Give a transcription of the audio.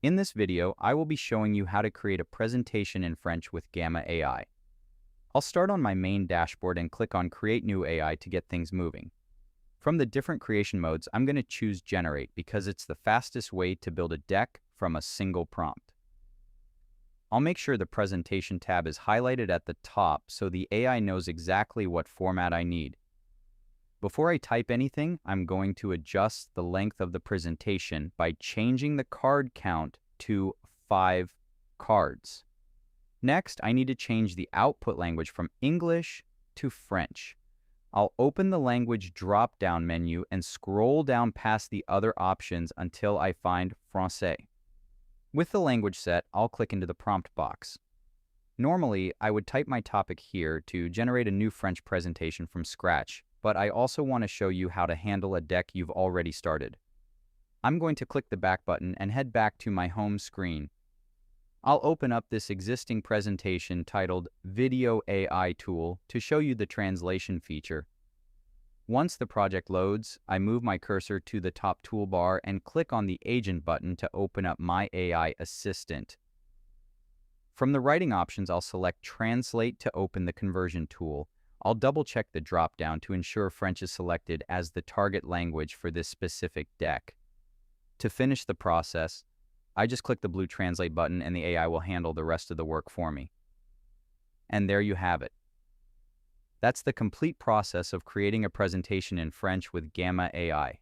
In this video, I will be showing you how to create a presentation in French with Gamma AI. I'll start on my main dashboard and click on Create New AI to get things moving. From the different creation modes, I'm going to choose Generate because it's the fastest way to build a deck from a single prompt. I'll make sure the Presentation tab is highlighted at the top so the AI knows exactly what format I need. Before I type anything, I'm going to adjust the length of the presentation by changing the card count to 5 cards. Next, I need to change the output language from English to French. I'll open the language drop-down menu and scroll down past the other options until I find Français. With the language set, I'll click into the prompt box. Normally, I would type my topic here to generate a new French presentation from scratch, but I also want to show you how to handle a deck you've already started. I'm going to click the back button and head back to my home screen. I'll open up this existing presentation titled Video AI Tool to show you the translation feature. Once the project loads, I move my cursor to the top toolbar and click on the Agent button to open up my AI assistant. From the writing options, I'll select Translate to open the conversion tool. I'll double-check the drop-down to ensure French is selected as the target language for this specific deck. To finish the process, I just click the blue Translate button and the AI will handle the rest of the work for me. And there you have it. That's the complete process of creating a presentation in French with Gamma AI.